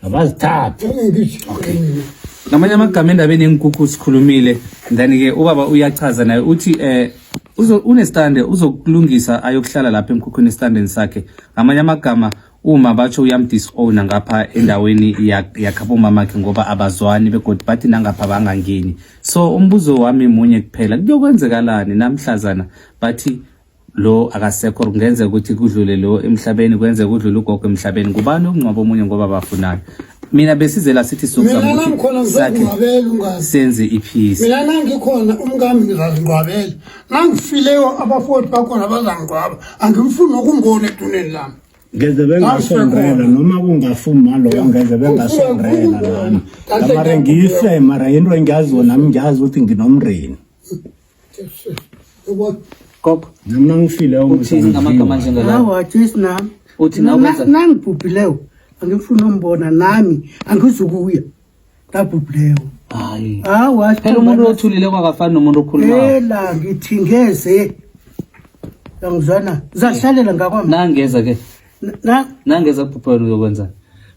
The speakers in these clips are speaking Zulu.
abazithathe. Okay. Ngamanye amagama endabeni yenkukhu sikhulumile then ke ubaba uyachaza naye uthi unestande uzokulungisa ayokuhlala lapha emkhukhwini estandeni sakhe. Ngamanye amagama uma batsho uyamdisowna ngapha endaweni yakhabo mamakhe ngoba abazwani begodi bathi nangapha bangangeni. So umbuzo wami munye kuphela kuyokwenzekalani namhlazana bathi lo akasekho kungenza ukuthi kudlule lo emhlabeni kwenze kudlule ugogo emhlabeni ngubani okungcwaba omunye ngoba bafunana. Mina besizela sithi sokuzama ukuthi senze ipeace. Mina nangikhona umkami ngizazingcwabela. Nangifileyo abafowethu bakhona bazangcwaba. Angimfuni ukumbona eduneni lami. Ngeze bengasondela noma kungafuma lo ngeze bengasondela nami. Mara ngife mara into engiyazi nami ngiyazi ukuthi nginomreni. Koko nami ngifile ukuthi ngamagama njengala. Hawa thisina. Uthi nawenza nangibhubhileyo. Angifuna umbona nami angizukuya labhubhileyo. Hayi. Hawa phela umuntu othulile kwakafani nomuntu okhuluma. Phela ngithi ngeze. Angizwana zahlalela ngakwami. Nangeza ke. Nangeza kubhubhela uzokwenza.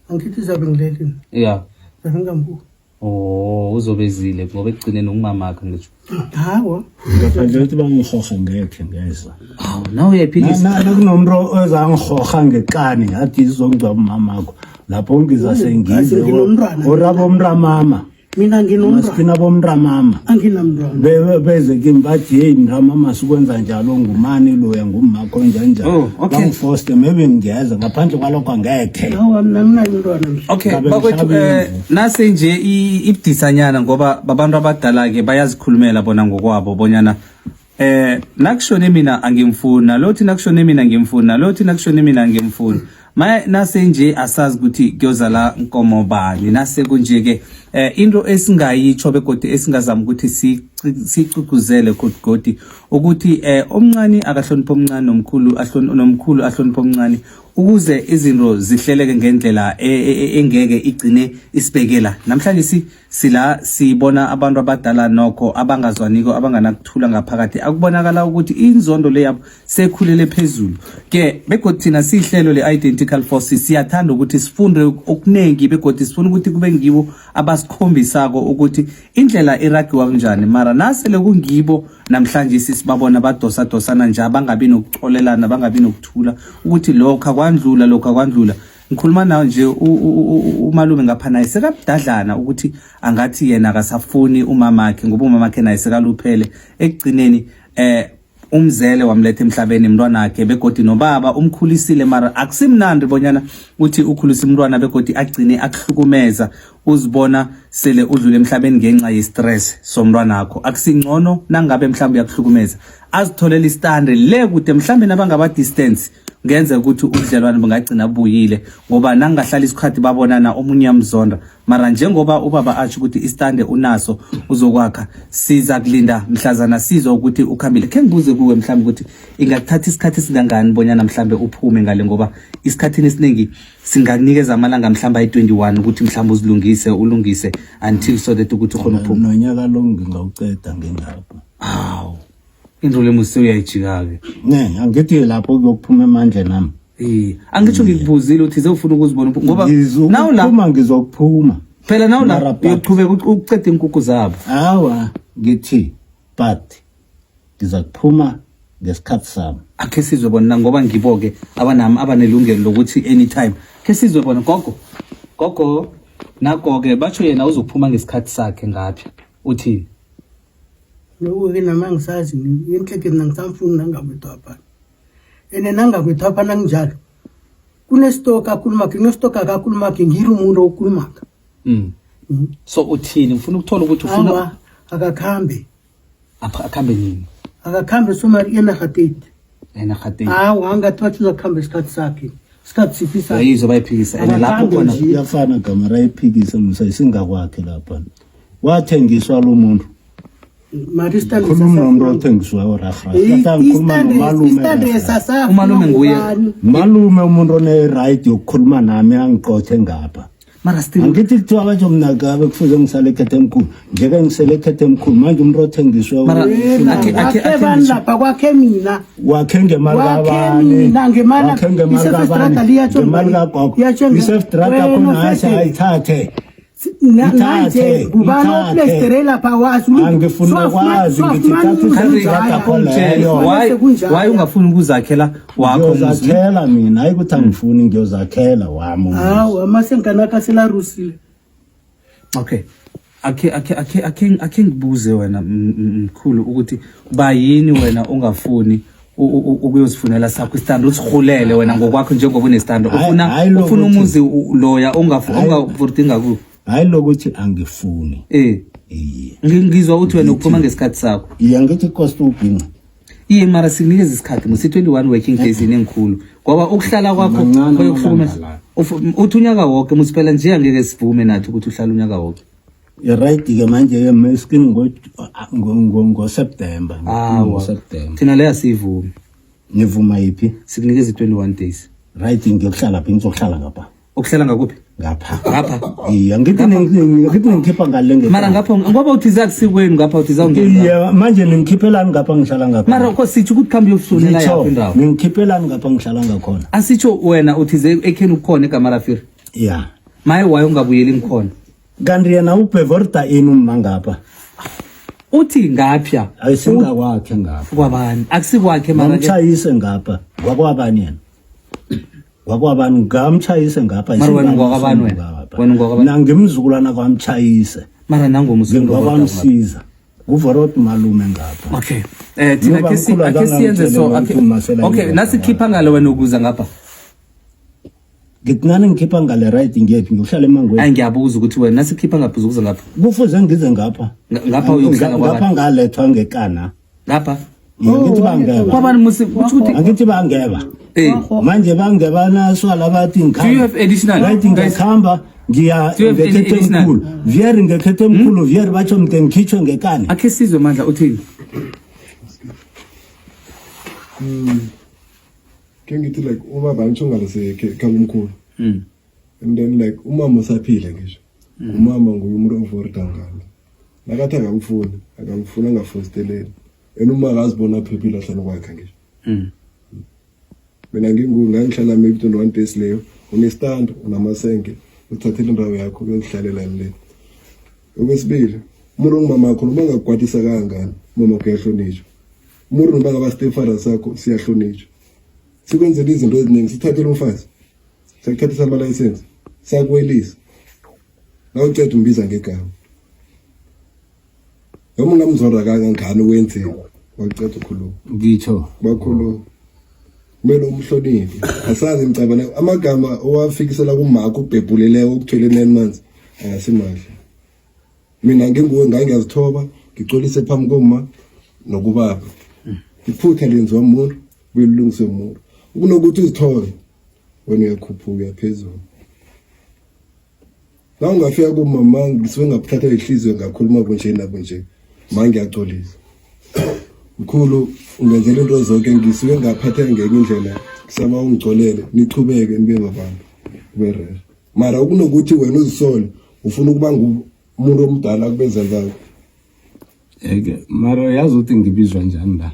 Angithi zabe ngilelini. Yeah. Ngambu. Oh uzobezile ngoba egcineni ungimamakhe ngisho. Hawo. Ngaphandle ukuthi bangihoha ngekhe ngeza. Hawu nawe uyaphikisa. Nakunomuntu ozangihoha ngekani athi izongcwa umamakho. Lapho ngizasengize orabo umramama. Mina nginomntwana. Masina bomramama. Anginamntwana. Beze kimi bathi hey mramama sikwenza njalo ngumani loya ngumakho njalo. Bangiforce maybe ngiyeza ngaphandle kwalokho angekhe. Hawo mina nginamntwana. Okay bakwethu nase nje ibudisanyana ngoba babantu abadala ke bayazikhulumela bona ngokwabo bonyana nakushone mina angimfuna lothi nakushone mina ngimfuna lothi nakushone mina ngimfuna nase nje asazi ukuthi kuyozala inkomo bani nase kunje ke into esingayitsho begodi esingazama ukuthi sicuguzele godi ukuthi omncane akahlonipha omncane nomkhulu ahlonipha omncane ukuze izinto zihleleke ngendlela engeke igcine isibekela. Namhlanje sila sibona abantu abadala nokho abangazwaniko abanganakuthula ngaphakathi akubonakala ukuthi inzondo le yabo sekhulele phezulu ke begodi thina sihlelo le-identical forces siyathanda ukuthi sifunde okuningi begodi sifuna ukuthi kube ngibo abasikhombisako ukuthi indlela iragiwa kanjani mara nasele kungibo namhlanje sisibabona badosana nje abangabi nokuxolelana bangabi nokuthula ukuthi lokho kwandlula ngikhuluma nawe nje umalume ngapha naye sekabudadlana ukuthi angathi yena akasafuni umamakhe ngoba umamakhe naye sekaluphele ekugcineni umzele wamletha emhlabeni umntwana wakhe begodi nobaba umkhulisile mara akusimnandi bonyana uthi ukhulisa umntwana begodi agcine akuhlukumeza uzibona sele udlule emhlabeni ngenxa ye-stress somntwana wakho akusingcono nangabe mhlawumbe yakuhlukumeza azitholela istande le kude mhlawumbe nabangaba distance ngenze ukuthi ubudlelwane bungagcina buyile ngoba nangahlala isikhathi babonana omunye amzonda mara njengoba ubaba athi ukuthi istande unaso uzokwakha siza kulinda mhlazana sizwe ukuthi ukhambile ke ngibuze kuwe mhlawumbe ukuthi ingakuthatha isikhathi singangani bonyana mhlawumbe uphume ngale ngoba isikhathini esiningi singakunikeza amalanga mhlawumbe ayi-21 ukuthi mhlawumbe ulungise until so that ukuthi ukhona uphuma nonyaka lo ngingawuceda ngengapha. Hawu into lemusi uyayijika-ke angithi lapho kuyokuphuma emandle nami angitsho ngikubuzile ukuthi zewufuna ukuzibona ngoba nawuphuma ngizokuphuma phela nawula uyoqhubeka ukuceda inkukhu zabo. Hawa ngithi but ngiza kuphuma ngesikhathi sami. Akhe sizwe bona ngoba ngiboke abanami abanelungelo lokuthi anytime ke sizwe bona gogo nagoke batsho yena uzokuphuma ngesikhathi sakhe ngaphi uthini lo ke nama ngisazi inhleke mina ngisamfuna ngabethwapha ene nangabethwapha nanginjalo kunestock akhuluma kunestock akakhuluma ngiri umuntu okhuluma so uthini ngifuna ukuthola ukuthi ufuna akakhambe apha akhambe nini akakhambe somari enagatete angathatha uzakuhamba isikhathi sakhe isikhathi sifisa yayizo bayiphikisa ene lapho khona kuyafana gamara iphikisa musayisingakwakhe lapha wathengiswa lo muntu Maristande khuluma othengiswa orakhra khuluma umalume nguye malume umuntu one right yokukhuluma nami angiqothe ngapha mara still angithi kuthiwa batsho mna kabe kufuze ngisale ekhethe emkhulu njeke ngisele ekhethe emkhulu manje umuntu othengiswe Mara, akhe bani lapha kwakhe mina wakhe ngemali kabani mina ngemali wakhe ngemali isestrata kabani liyatsho ngemali kagogo isestrata khona ayithathe nanje ngubani oplestere lapha wazi angifuna ukwazi ngithi why ungafuni ukuzakhela wakho muzi ngiyozakhela mina hayi ukuthi angifuni ngiyozakhela wami hawu amasenganaka selarusile okay akhe ngibuze wena mkhulu ukuthi bayini wena ungafuni ukuyozifunela sakho istando usihulele wena ngokwakho njengoba unestando ufuna umuzi loya ungavurdinga ku hayi lokuthi angifuni ngizwa uthi wena uphuma ngesikhathi sakho ngithi cost ubhinqa mara sinikeza isikhathi musi 21 working days inengikhulu ngoba ukuhlala kwakho koyokuhlukumeza uthi unyaka wonke musiphela nje angeke sivume nathi ukuthi uhlala unyaka wonke right ke manje ke meskin ngo September thina leya sivume nivuma yipi sikunikeza 21 days right ngiyokuhlala phi ngizokuhlala ngapha ukuhlala ngakuphi ngapha ngithi ngikhipha ngalenge mara ngapha ngoba uthi zakusikwenu ngapha uthi zawungena manje ningikhiphelani ngapha ngihlala ngapha mara ko sithi ukuthi khambe uyofunela yaphi indawo ningikhiphelani ngapha ngihlala ngakhona asitsho wena uthi ekheni ukukhona egamara firi maye wayo ungabuyeli ngikhona kanti yena ubevorta enu mangapha uthi ngapha ayisingakwakhe ngapha kwabani akusikwakhe mara ngitshayise ngapha kwakwabani yena wakwabani ngamtshayise ngapha mara wena ngokwabani wena ngokwabani ngimzukulwana kwamtshayise mara nangomuzinto ngokwamsiza kuvorot malume ngapha okay thina ke siyenze so okay nasikhipha ngale wena ukuza ngapha ngitnani ngikhipha ngale right ngiyephi ngiyohlala emangweni hayi ngiyabuza ukuthi wena nasikhipha ngapha ukuza ngapha kufuze ngize ngapha uyokuhlala ngapha ngalethwa ngekana ngapha ngithi bangeba kwabani musi ukuthi angithi bangeba manje bangeba naso labathi do you have additional right ngikhamba ngiya ngekhethe emkhulu vier ngekhethe emkhulu vier batsho mke ngikhitshwe ngekani akhe sizwe mandla uthini Can get like uma banchonga lesekhaya and then like umama usaphila ngisho umama ngumuntu ovortangana nakathi akamfuna ngafosteleni enuma akazibona phephile hlala kwakhe ngisho mina ngihlala maybe 21 days leyo unestand unamasenge uthathele indawo yakho uyohlalela emleni okwesibili umuntu ongumama wakho noma ngakugwatisa kangani mama kuyahlonishwa umuntu noma ngaba stepfather sakho siyahlonishwa sikwenzela izinto eziningi sithathele umfazi sakuthathisa ama license sakwelisa nawuceda umbiza ngegama noma ungamzora kangangani wenzeni waceda ukhuluma ngitsho bakhuluma kumele umhloniphe asazi ngicabana amagama owafikisela kumakho ubhebhuleleyo ukuthwele 9 months ayasimahle mina nginguwe ngangiyazithoba ngicolise phambi koma nokubaba iphutha lenziwa umuntu kuyilungise umuntu ukunokuthi uzithobe wena uyakhuphuka yaphezulu la ungafika kumama ngisuke ngaphatha ihliziyo ngakhuluma kunje nabunje manje ngiyacolisa mkhulu ungenzela into zonke ngisuke ngaphatha ngenye indlela kusaba ungigcolele nichubeke nibe ngabantu kube mara ukunokuthi wena uzisole ufuna ukuba ngumuntu omdala kubezela mara yazi ukuthi ngibizwa njani la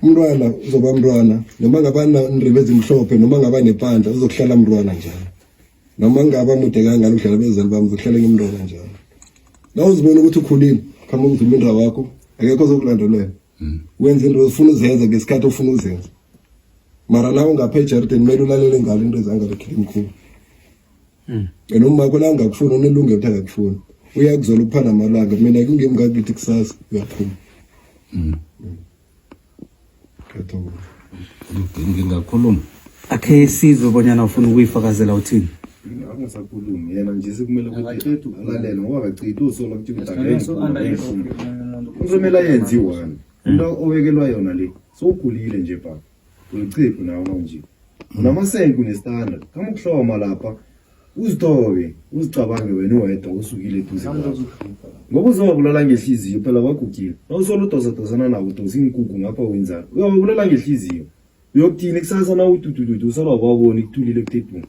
umntwana uzoba umntwana noma ngaba nindrebe ezimhlophe noma ngaba nepandla uzokuhlala umntwana njalo noma ngaba mude kangani uhlala bezali bami uzokuhlala ngimntwana njalo la uzibona ukuthi ukhulile khama ukuzuma indawo yakho akekho ozokulandelela wenza into ozifuna uzenza ngesikhathi ofuna uzenza mara la ungapha eJarden kumele ulalele ngalo into ezangale khili mkhulu wena uma kula ungakufuna unelungelo ukuthi akakufuna uyakuzola ukuphana amalanga mina kungemngakithi kusasa uyaphuma ngingakhuluma akhe sizwe bonyana ufuna ukuyifakazela uthini angasakhulumi yena nje sekumele ukuthi alalela ngoba bacitha usola ukuthi uzomela yenziwa into obekelwa yona le sowugulile nje papa ulicipho nawo manje unamasenke unestandard kama ukuhloma lapha uzithobe uzicabange wena wedwa usukile eduze ngoba uzobulala ngehliziyo phela kwagugile nawusola udosana nawo udosa inkukhu ngapha wenzani uyabulala ngehliziyo uyokuthini kusasa na udududu usola kwabona ikuthulile kuthephu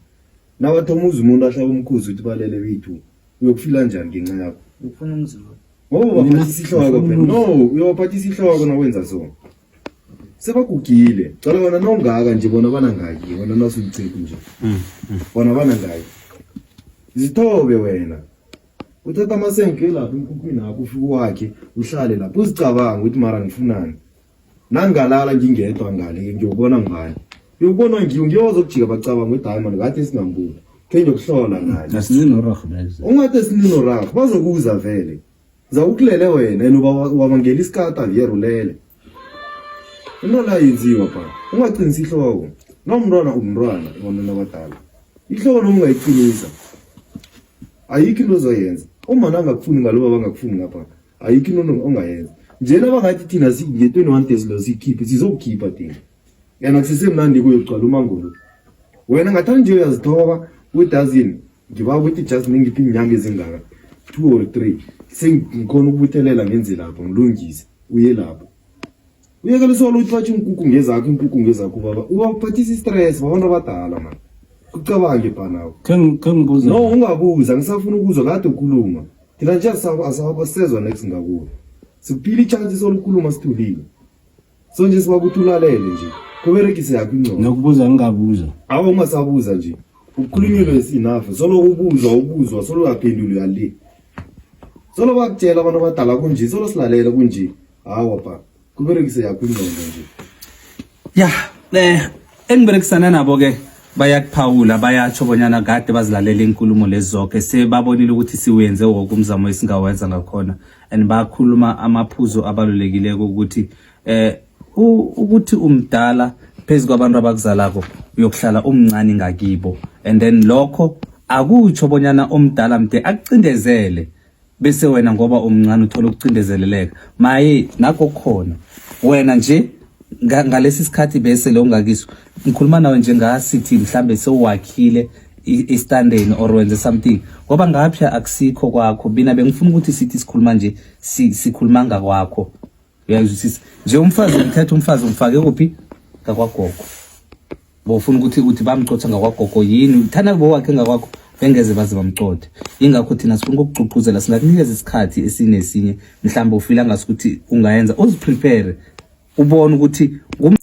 nawathoma uze umuntu ahlaba umkhuzi uthi balele bethu uyokufila njani ngenxa yakho ufuna umzulu ngoba baphathisa ihloko phela no uyophathisa ihloko nawenza so sebagugile cala wona nongaka nje bona bana ngaki wona nasuyiceku nje bona bana ngaki zithobe wena uthatha amasenke lapha emkhukhwini akho ufike wakhe uhlale lapho uzicabanga ukuthi mara ngifunani nangalala ngingedwa ngale ngiyobona ngani uyobona ngiyozokujika bacabanga ukuthi hayi manje ngathi singambuka ke ngiyokuhlola ngaye asinoragh ungathi sininoragh bazokuza vele zawukulele wena and wabangela isikata vierulele into la yenziwa pha ungaqinisa ihloko nomntwana umntwana ebantwini abadala ihloko noma ungayiqinisa ayikho into ozoyenza uma nangakufuni ngaloba bangakufuni ngapha ayikho into ongayenza njena bangathi thina nge-21 days lo sikhiphe sizokukhipha thina yena kusesemnandi kuyokucwala umangolo wena ngathani nje uyazithoba wedazini ngiba ukuthi just ningiphi inyanga ezingaka 2 or 3 sengikhona ukubuthelela ngenze lapho ngilungise uye lapho uyekela solo uthi bathi inkukhu ngezakho baba ubaphathisa istress babantu abadala man ucabange phanawo kengibuza no ungabuza ngisafuna ukuzwa kade ukhuluma thina nje asabasezwa next ngakuwe siphila ichance solukhuluma sithulile so nje sibakuthi ulalele nje kuberekise yakho ingcono nokubuza ngingabuza awu ungasabuza nje ukukhulunyelwe esinafe solo ubuzwa solo uyaphendula uyali solo bakutshela abantu abadala kunje solo silalela kunje hawa pha kuberekise yakho ingcono nje ya engiberekisana nabo ke bayakuphawula bayatsho bonyana kade bazilalela inkulumo lezi zonke sebabonile ukuthi siwenze wonke umzamo esingawenza ngakhona and bakhuluma amaphuzo abalulekileko ukuthi ukuthi umdala phezulu kwabantu abakuzalako uyokuhlala umncane ngakibo and then lokho akutsho bonyana umdala mde akucindezele bese wena ngoba umncane uthola ukucindezeleleka maye nakho khona wena nje ngalesi sikhathi bese lo ungakiso ngikhuluma nawe nje ngasithi mhlambe sewakhile istandeni or wenze something ngoba ngapha akusikho kwakho bina bengifuna ukuthi sithi sikhuluma nje sikhuluma ngakwakho uyazwisisa nje umfazi umthetho umfazi umfake kuphi ngakwagogo bofuna ukuthi bamcotha ngakwagogo yini uthanda kubo wakhe ngakwakho bengeze baze bamcothe ingakho thina sifuna ukucucuzela singakunikeza isikhathi esinesinye mhlawumbe ufila ngasukuthi ungayenza uziprepare ubone ukuthi